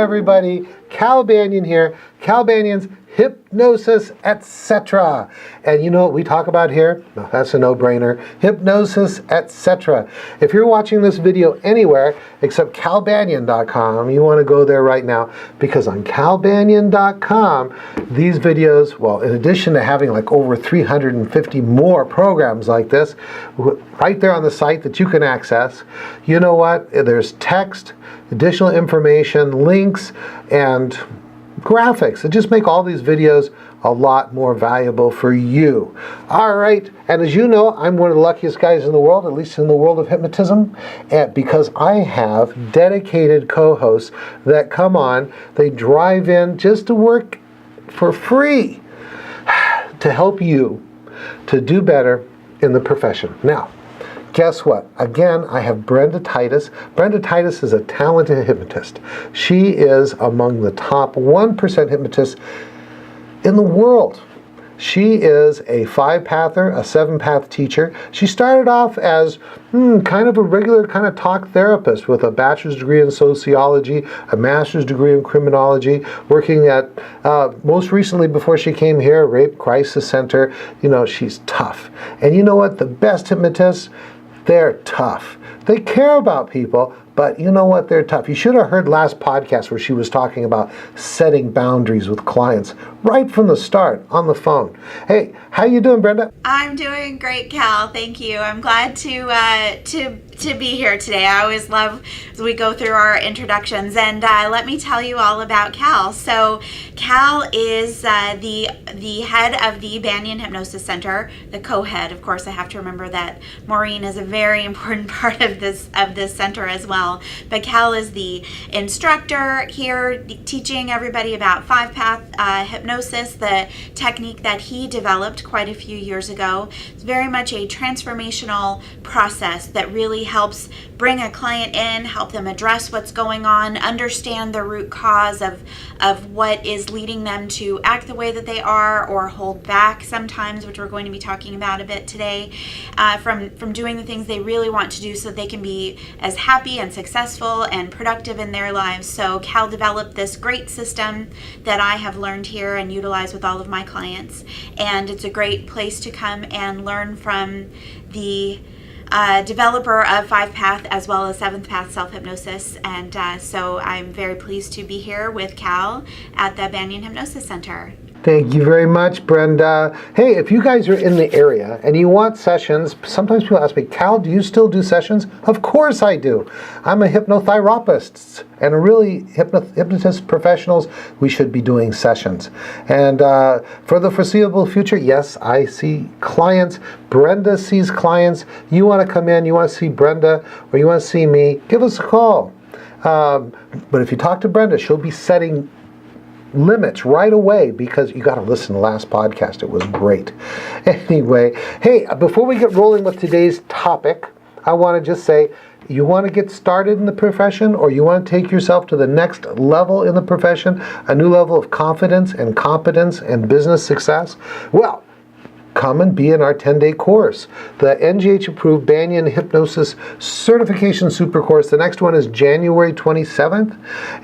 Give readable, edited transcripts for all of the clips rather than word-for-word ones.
everybody. Cal Banyan here. Cal Banyan's Hypnosis, etc. And you know what we talk about here? No, that's a no-brainer. Hypnosis, etc. If you're watching this video anywhere except calbanyan.com, you want to go there right now, because on calbanyan.com, these videos, well, in addition to having like over 350 more programs like this, right there on the site that you can access, you know what? There's text, additional information, links, and graphics that just make all these videos a lot more valuable for you. All right, and as you know, I'm one of the luckiest guys in the world, at least in the world of hypnotism, because I have dedicated co-hosts that come on, they drive in just to work for free to help you to do better in the profession. Now, guess what? Again, I have Brenda Titus. Brenda Titus is a talented hypnotist. She is among the top 1% hypnotists in the world. She is a 5-pather, a 7-path teacher. She started off as kind of a regular kind of talk therapist with a bachelor's degree in sociology, a master's degree in criminology, working at, most recently before she came here, Rape Crisis Center. You know, she's tough. And you know what? The best hypnotists, they're tough. They care about people, but you know what? They're tough. You should have heard last podcast where she was talking about setting boundaries with clients right from the start on the phone. Hey, how you doing, Brenda? I'm doing great, Cal. Thank you. I'm glad to be here today. I always love as we go through our introductions, and let me tell you all about Cal. So Cal is the head of the Banyan Hypnosis Center, the co-head. Of course, I have to remember that Maureen is a very important part of this center as well. But Cal is the instructor here, teaching everybody about 5-path hypnosis, the technique that he developed quite a few years ago. It's very much a transformational process that really helps bring a client in, help them address what's going on, understand the root cause of what is leading them to act the way that they are or hold back sometimes, which we're going to be talking about a bit today, from doing the things they really want to do so they can be as happy and successful and productive in their lives. So Cal developed this great system that I have learned here and utilize with all of my clients, and it's a great place to come and learn from the developer of 5-path as well as 7th-path self-hypnosis, and so I'm very pleased to be here with Cal at the Banyan Hypnosis Center. Thank you very much, Brenda. Hey, if you guys are in the area and you want sessions, sometimes people ask me, Cal, do you still do sessions? Of course I do. I'm a hypnotherapist, and really hypnotist professionals, we should be doing sessions. And for the foreseeable future, yes, I see clients. Brenda sees clients. You want to come in, you want to see Brenda, or you want to see me, give us a call. But if you talk to Brenda, she'll be setting limits right away, because you got to listen to the last podcast. It was great. Anyway, hey, before we get rolling with today's topic, I want to just say, you want to get started in the profession, or you want to take yourself to the next level in the profession, a new level of confidence and competence and business success? Well, come and be in our 10-day course, the NGH-approved Banyan Hypnosis Certification Super Course. The next one is January 27th,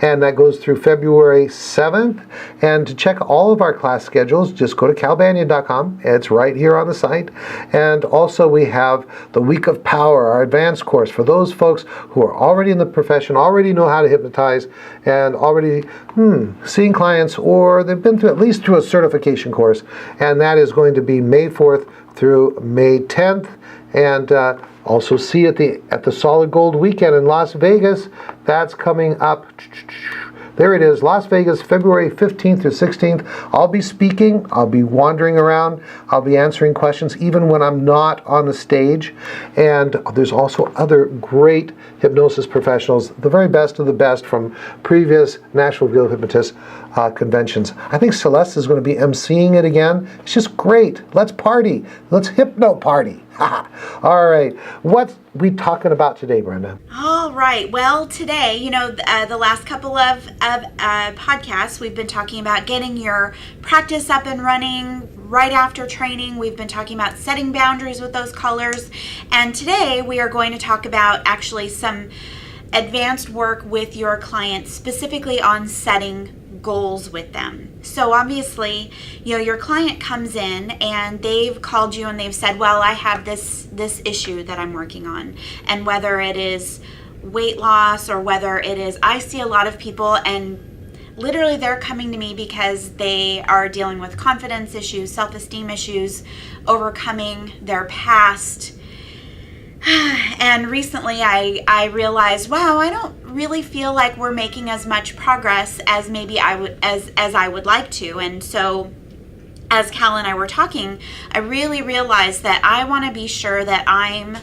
and that goes through February 7th. And to check all of our class schedules, just go to calbanyan.com. It's right here on the site. And also we have the Week of Power, our advanced course, for those folks who are already in the profession, already know how to hypnotize, and already seeing clients, or they've been through at least through a certification course. And that is going to be May 4th through May 10th, and also see at the Solid Gold Weekend in Las Vegas. That's coming up. There it is, Las Vegas, February 15th through 16th. I'll be speaking, I'll be wandering around, I'll be answering questions even when I'm not on the stage. And there's also other great hypnosis professionals, the very best of the best from previous National Guild of Hypnotists conventions. I think Celeste is going to be emceeing it again. It's just great. Let's party. Let's hypno party. All right. What we talking about today, Brenda? All right. Well, today, you know, the last couple of podcasts, we've been talking about getting your practice up and running right after training. We've been talking about setting boundaries with those colors. And today we are going to talk about actually some advanced work with your clients, specifically on setting goals with them. So obviously, your client comes in and they've called you and they've said, well, I have this issue that I'm working on. And whether it is weight loss or whether it is, I see a lot of people and literally they're coming to me because they are dealing with confidence issues, self-esteem issues, overcoming their past. And recently I realized, wow, I don't really feel like we're making as much progress as maybe I would like to. And so as Cal and I were talking, I really realized that I want to be sure that I'm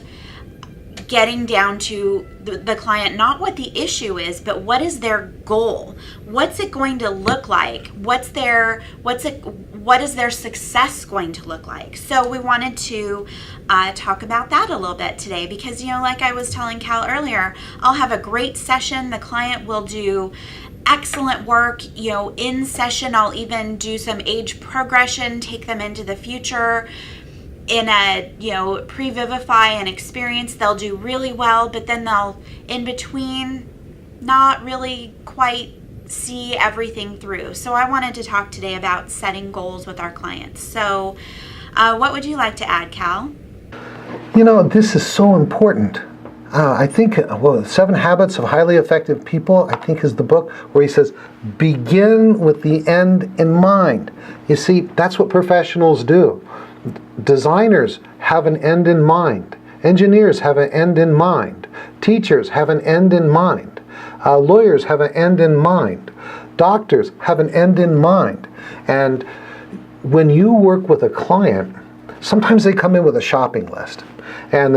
getting down to the client, not what the issue is, but what is their goal? What's it going to look like? What is their success going to look like? So we wanted to talk about that a little bit today because, like I was telling Cal earlier, I'll have a great session. The client will do excellent work, in session. I'll even do some age progression, take them into the future in a, pre-vivify an experience. They'll do really well, but then they'll, in between, not really quite see everything through. So I wanted to talk today about setting goals with our clients. So what would you like to add, Cal? This is so important. I think, 7 Habits of Highly Effective People, I think is the book where he says, begin with the end in mind. You see, that's what professionals do. Designers have an end in mind. Engineers have an end in mind. Teachers have an end in mind. Lawyers have an end in mind. Doctors have an end in mind. And when you work with a client, sometimes they come in with a shopping list. And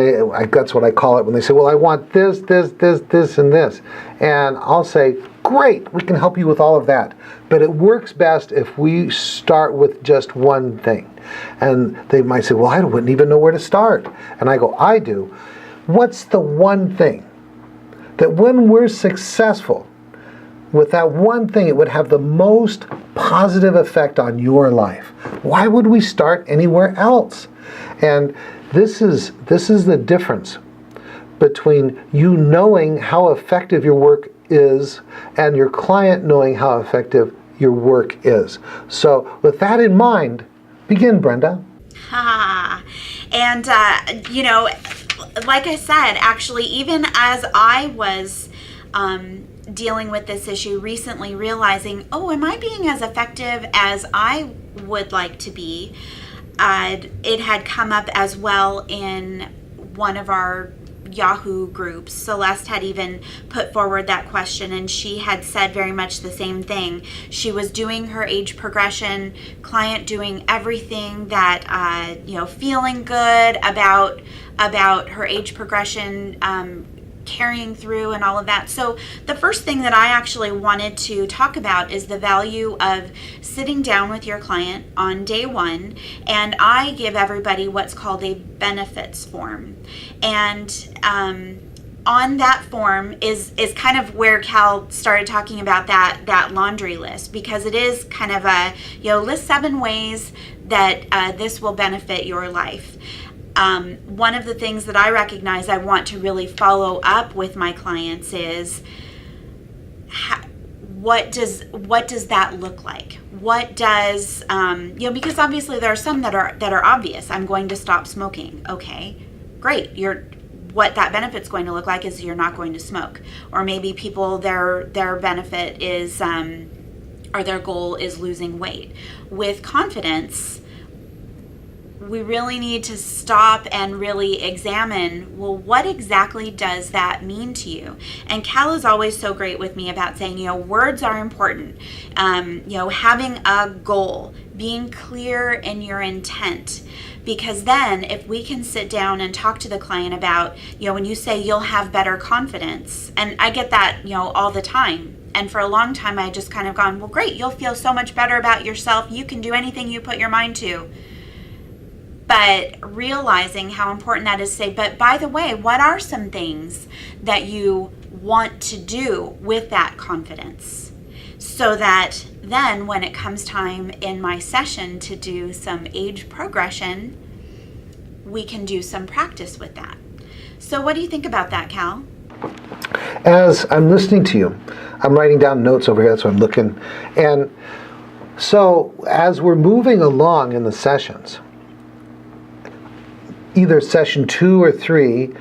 that's what I call it when they say, well, I want this, this, this, this, and this. And I'll say, great, we can help you with all of that. But it works best if we start with just one thing. And they might say, well, I wouldn't even know where to start. And I go, I do. What's the one thing that when we're successful with that one thing, it would have the most positive effect on your life? Why would we start anywhere else? And this is the difference between you knowing how effective your work is and your client knowing how effective your work is. So with that in mind, begin, Brenda. And, like I said, actually, even as I was dealing with this issue recently, realizing, am I being as effective as I would like to be? It had come up as well in one of our Yahoo groups. Celeste had even put forward that question, and she had said very much the same thing. She was doing her age progression, client doing everything that, feeling good about her age progression, carrying through and all of that. So the first thing that I actually wanted to talk about is the value of sitting down with your client on day one, and I give everybody what's called a benefits form. And on that form is kind of where Cal started talking about that laundry list, because it is kind of a, list 7 ways that this will benefit your life. One of the things that I recognize I want to really follow up with my clients is what does that look like? What does because obviously there are some that are obvious. I'm going to stop smoking. Okay, great. What that benefit's going to look like is you're not going to smoke. Or maybe people their benefit is or their goal is losing weight. With confidence, we really need to stop and really examine, well, what exactly does that mean to you? And Cal is always so great with me about saying, words are important. Having a goal, being clear in your intent. Because then if we can sit down and talk to the client about, when you say you'll have better confidence, and I get that, all the time. And for a long time, I just kind of gone, well, great, you'll feel so much better about yourself. You can do anything you put your mind to. But realizing how important that is to say, but by the way, what are some things that you want to do with that confidence? So that then when it comes time in my session to do some age progression, we can do some practice with that. So what do you think about that, Cal? as I'm listening to you, I'm writing down notes over here, that's what I'm looking. And so as we're moving along in the sessions, either session 2 or 3,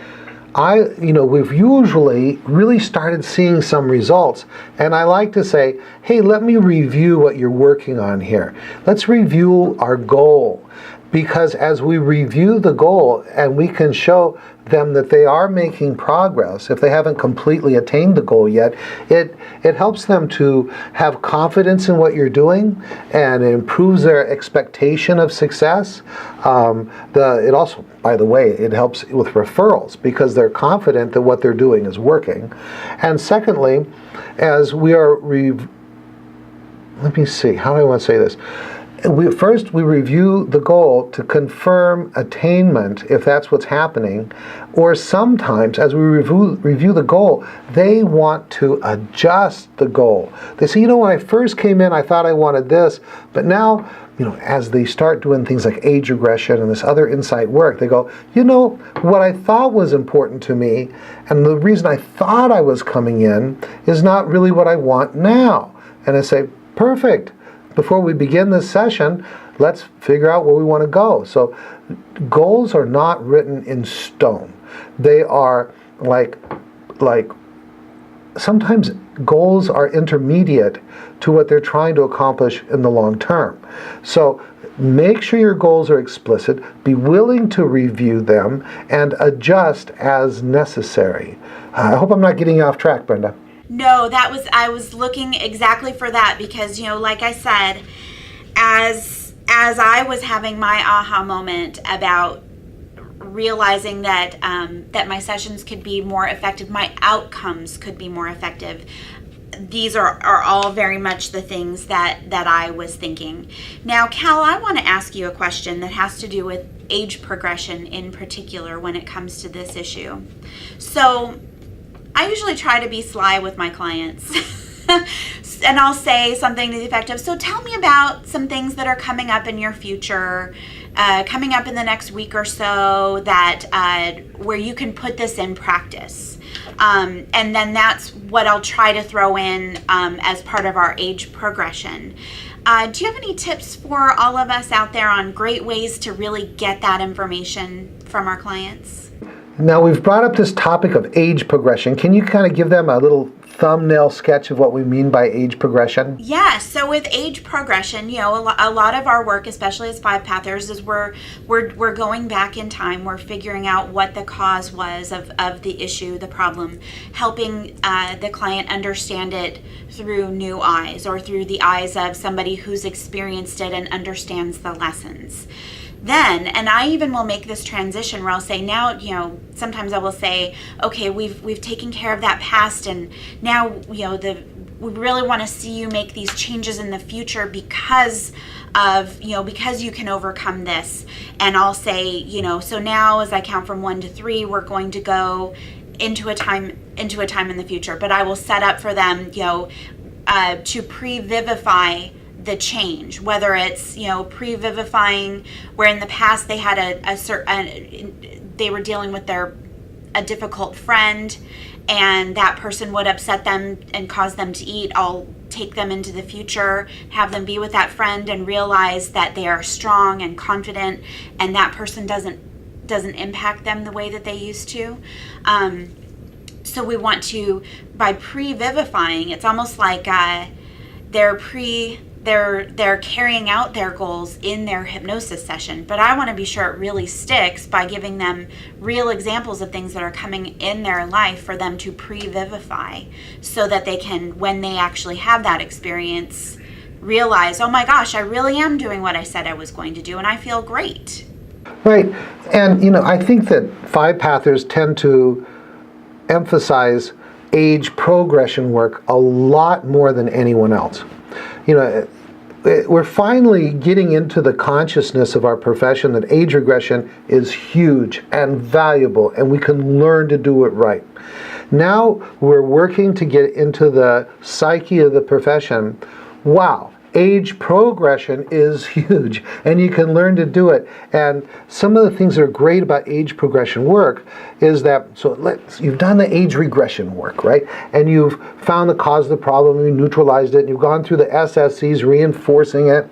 we've usually really started seeing some results. And I like to say, hey, let me review what you're working on here. Let's review our goal. Because as we review the goal and we can show them that they are making progress, if they haven't completely attained the goal yet, it helps them to have confidence in what you're doing, and it improves their expectation of success. It also, by the way, it helps with referrals because they're confident that what they're doing is working. And secondly, as we are, let me see, how do I want to say this? First, we review the goal to confirm attainment, if that's what's happening. Or sometimes, as we review the goal, they want to adjust the goal. They say, when I first came in, I thought I wanted this, but now, as they start doing things like age regression and this other insight work, they go, what I thought was important to me, and the reason I thought I was coming in is not really what I want now. And I say, perfect. Before we begin this session, let's figure out where we want to go. So goals are not written in stone. They are like sometimes goals are intermediate to what they're trying to accomplish in the long term. So make sure your goals are explicit, be willing to review them, and adjust as necessary. I hope I'm not getting you off track, Brenda. No, I was looking exactly for that because, like I said, as I was having my aha moment about realizing that that my sessions could be more effective, my outcomes could be more effective. These are all very much the things that I was thinking. Now, Cal, I want to ask you a question that has to do with age progression in particular when it comes to this issue. So I usually try to be sly with my clients and I'll say something to the effect of, so tell me about some things that are coming up in your future, coming up in the next week or so that where you can put this in practice. And then that's what I'll try to throw in as part of our age progression. Do you have any tips for all of us out there on great ways to really get that information from our clients? Now, we've brought up this topic of age progression. Can you kind of give them a little thumbnail sketch of what we mean by age progression? Yeah, so with age progression, a lot of our work, especially as 5-pathers, is we're going back in time. We're figuring out what the cause was of the issue, the problem, helping the client understand it through new eyes or through the eyes of somebody who's experienced it and understands the lessons. Then, and I even will make this transition where I'll say now, sometimes I will say, okay, we've taken care of that past, and now, we really want to see you make these changes in the future because you can overcome this. And I'll say, so now as I count from 1 to 3, we're going to go into a time in the future. But I will set up for them, to pre-vivify the change, whether it's pre-vivifying where in the past they had they were dealing with a difficult friend and that person would upset them and cause them to eat. I'll take them into the future, have them be with that friend and realize that they are strong and confident and that person doesn't impact them the way that they used to. So we want to, by pre-vivifying, it's almost like they're carrying out their goals in their hypnosis session, but I want to be sure it really sticks by giving them real examples of things that are coming in their life for them to pre-vivify so that they can, when they actually have that experience, realize, oh my gosh, I really am doing what I said I was going to do and I feel great. Right. And, I think that 5-pathers tend to emphasize age progression work a lot more than anyone else. We're finally getting into the consciousness of our profession that age regression is huge and valuable and we can learn to do it right. Now we're working to get into the psyche of the profession. Wow, age progression is huge, and you can learn to do it. And some of the things that are great about age progression work is that, you've done the age regression work, right? And you've found the cause of the problem, you neutralized it, and you've gone through the SSCs reinforcing it,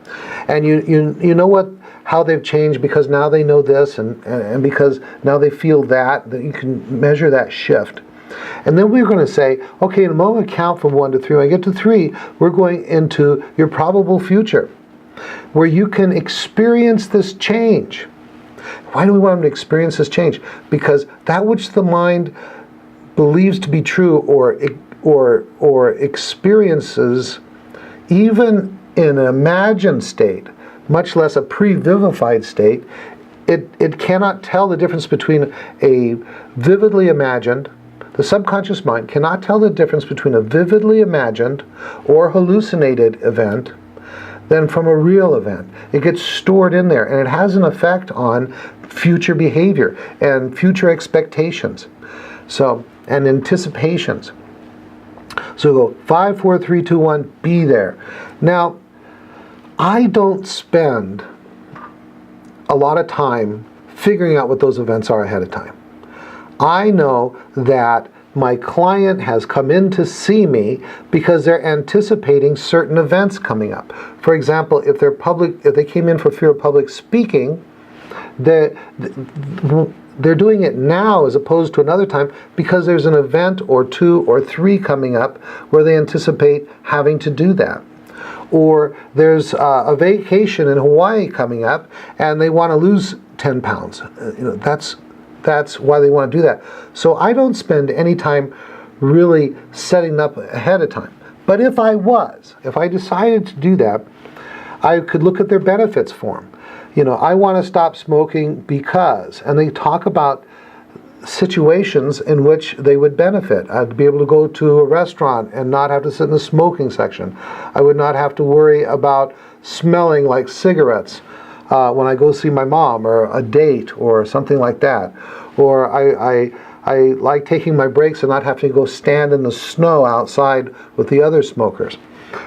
and you know how they've changed because now they know this, and because now they feel that you can measure that shift. And then we're going to say, okay, in a moment count from 1 to 3. When I get to 3, we're going into your probable future, where you can experience this change. Why do we want them to experience this change? Because that which the mind believes to be true or experiences, even in an imagined state, much less a pre-vivified state, it cannot tell the difference between a vividly imagined. The subconscious mind cannot tell the difference between a vividly imagined or hallucinated event than from a real event. It gets stored in there, and it has an effect on future behavior and future expectations, and anticipations. So go 5, 4, 3, 2, 1, be there. Now, I don't spend a lot of time figuring out what those events are ahead of time. I know that my client has come in to see me because they're anticipating certain events coming up. For example, if they came in for fear of public speaking, they're doing it now as opposed to another time because there's an event or 2 or 3 coming up where they anticipate having to do that. Or there's a vacation in Hawaii coming up and they want to lose 10 pounds. That's why they want to do that. So I don't spend any time really setting up ahead of time. But if I decided to do that, I could look at their benefits form. I want to stop smoking because, and they talk about situations in which they would benefit. I'd be able to go to a restaurant and not have to sit in the smoking section. I would not have to worry about smelling like cigarettes when I go see my mom, or a date, or something like that. Or I like taking my breaks and not having to go stand in the snow outside with the other smokers.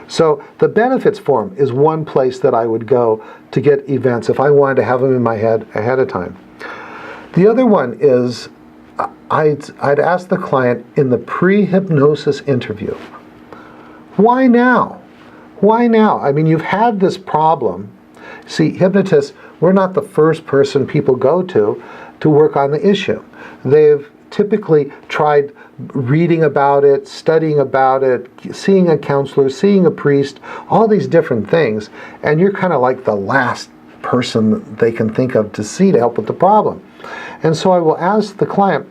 So the benefits form is one place that I would go to get events if I wanted to have them in my head ahead of time. The other one is I'd ask the client in the pre-hypnosis interview, why now? Why now? I mean, you've had this problem. See, hypnotists, we're not the first person people go to work on the issue. They've typically tried reading about it, studying about it, seeing a counselor, seeing a priest, all these different things, and you're kind of like the last person they can think of to see to help with the problem. And so I will ask the client,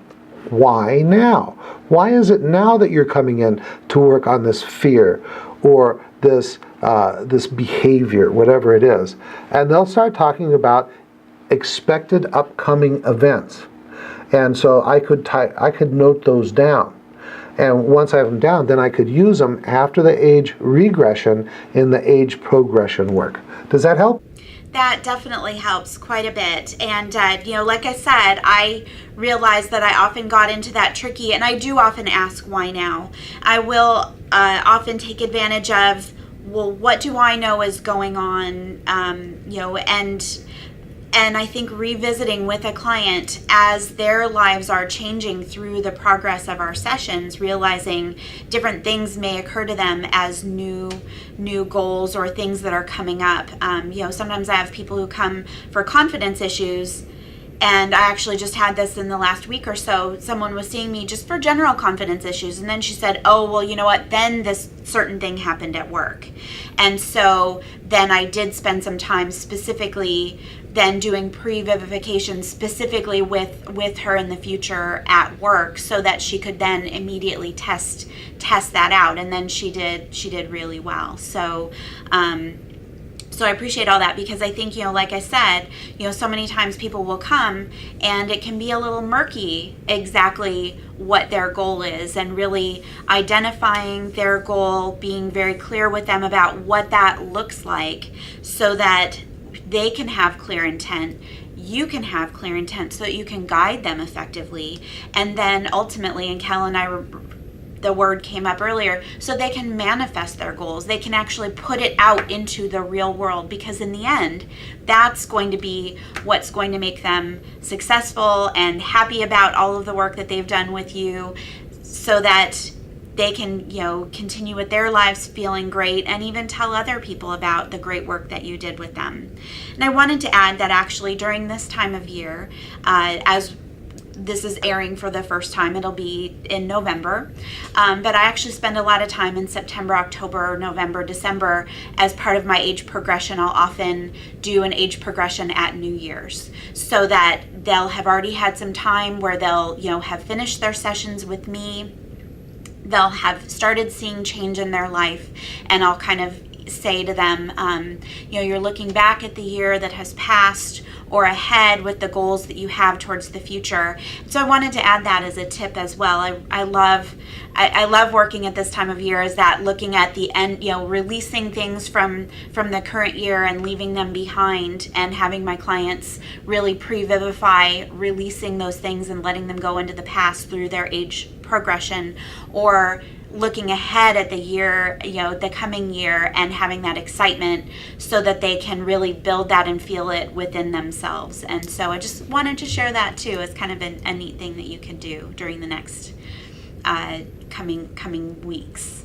why now? Why is it now that you're coming in to work on this fear or this behavior, whatever it is? And they'll start talking about expected upcoming events. And so I could note those down. And once I have them down, then I could use them after the age regression in the age progression work. Does that help? That definitely helps quite a bit. And, like I said, I realized that I often got into that tricky, and I do often ask, why now? I will often take advantage of, well, what do I know is going on, and I think revisiting with a client as their lives are changing through the progress of our sessions, realizing different things may occur to them as new goals or things that are coming up. Sometimes I have people who come for confidence issues, and I actually just had this in the last week or so. Someone was seeing me just for general confidence issues, and then she said, oh, well, you know what, then this certain thing happened at work. And so then I did spend some time specifically then doing pre-vivification specifically with her in the future at work, so that she could then immediately test that out, and then she did really well. So I appreciate all that, because I think, like I said, so many times people will come and it can be a little murky exactly what their goal is, and really identifying their goal, being very clear with them about what that looks like, so that they can have clear intent, you can have clear intent, so that you can guide them effectively. And then ultimately, and Cal and I the word came up earlier, so they can manifest their goals. They can actually put it out into the real world, because in the end, that's going to be what's going to make them successful and happy about all of the work that they've done with you, so that they can, continue with their lives feeling great and even tell other people about the great work that you did with them. And I wanted to add that actually during this time of year, as this is airing for the first time, it'll be in November, but I actually spend a lot of time in September, October, November, December as part of my age progression. I'll often do an age progression at New Year's, so that they'll have already had some time where they'll have finished their sessions with me. They'll have started seeing change in their life, and I'll kind of say to them, you're looking back at the year that has passed or ahead with the goals that you have towards the future. So I wanted to add that as a tip as well. I love working at this time of year, is that looking at the end, releasing things from the current year and leaving them behind, and having my clients really pre-vivify releasing those things and letting them go into the past through their age progression, or looking ahead at the year, the coming year, and having that excitement so that they can really build that and feel it within themselves. And so I just wanted to share that too as kind of a neat thing that you can do during the next coming weeks.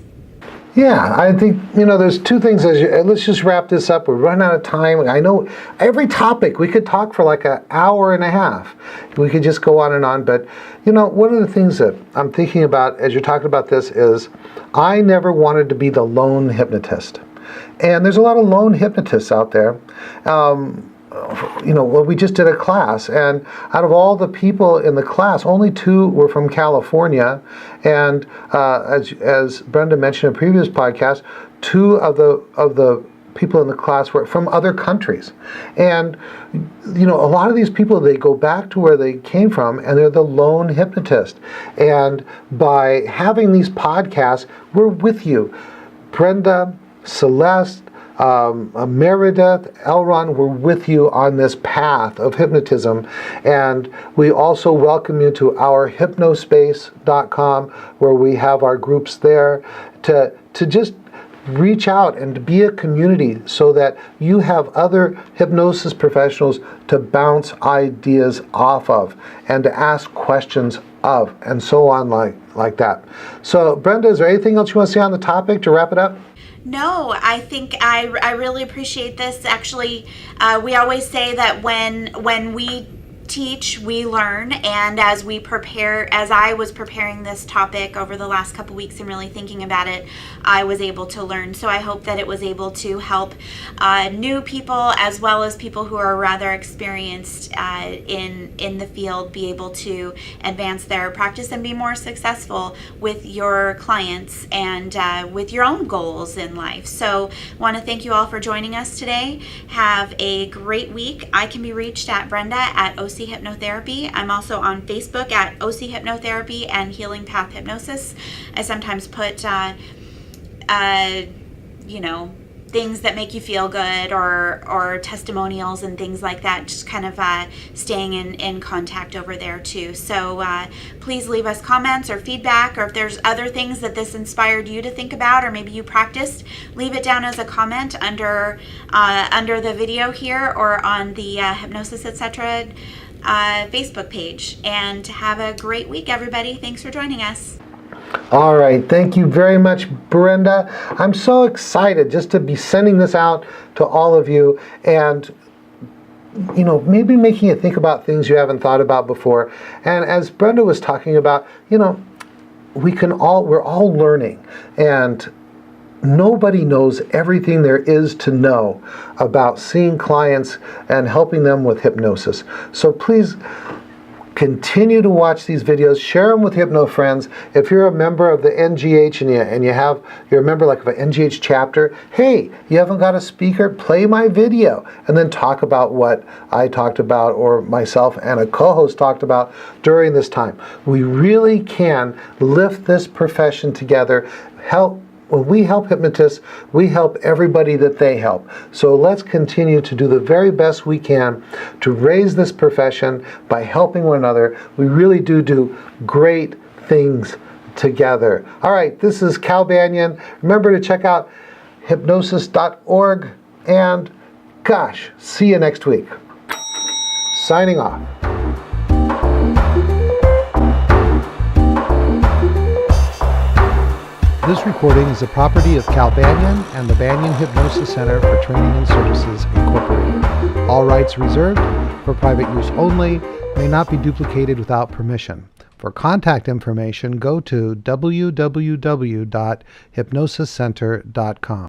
Yeah, I think, there's two things. Let's just wrap this up. We're running out of time. I know every topic, we could talk for like an hour and a half. We could just go on and on. But, one of the things that I'm thinking about as you're talking about this is I never wanted to be the lone hypnotist. And there's a lot of lone hypnotists out there. We just did a class, and out of all the people in the class, only 2 were from California, and as Brenda mentioned in a previous podcast, 2 of the people in the class were from other countries. And a lot of these people, they go back to where they came from, and they're the lone hypnotist. And by having these podcasts, we're with you. Brenda, Celeste, Meredith, Elron, we're with you on this path of hypnotism. And we also welcome you to our hypnospace.com, where we have our groups there to just reach out and to be a community, so that you have other hypnosis professionals to bounce ideas off of and to ask questions of, and so on like that. So Brenda, is there anything else you want to say on the topic to wrap it up? No, I think I really appreciate this. Actually, we always say that when we teach, we learn, and as I was preparing this topic over the last couple weeks and really thinking about it, I was able to learn. So I hope that it was able to help new people, as well as people who are rather experienced in the field, be able to advance their practice and be more successful with your clients and with your own goals in life. So I want to thank you all for joining us today. Have a great week. I can be reached at Brenda at OC Hypnotherapy. I'm also on Facebook at OC Hypnotherapy and Healing Path Hypnosis. I sometimes put things that make you feel good, or testimonials and things like that, just kind of staying in contact over there too. So please leave us comments or feedback, or if there's other things that this inspired you to think about, or maybe you practiced, leave it down as a comment under the video here, or on the Hypnosis Etc. Facebook page. And have a great week, everybody. Thanks for joining us. All right. Thank you very much, Brenda. I'm so excited just to be sending this out to all of you, and maybe making you think about things you haven't thought about before. And as Brenda was talking about, we're all learning, and nobody knows everything there is to know about seeing clients and helping them with hypnosis. So please continue to watch these videos, share them with hypno friends. If you're a member of the NGH and you're a member of an NGH chapter, hey, you haven't got a speaker, play my video and then talk about what I talked about, or myself and a co-host talked about during this time. We really can lift this profession together. When we help hypnotists, we help everybody that they help. So let's continue to do the very best we can to raise this profession by helping one another. We really do great things together. All right, this is Cal Banyan. Remember to check out hypnosis.org, and gosh, see you next week. Signing off. This recording is the property of Cal Banyan and the Banyan Hypnosis Center for Training and Services, Incorporated. All rights reserved, for private use only, may not be duplicated without permission. For contact information, go to www.hypnosiscenter.com.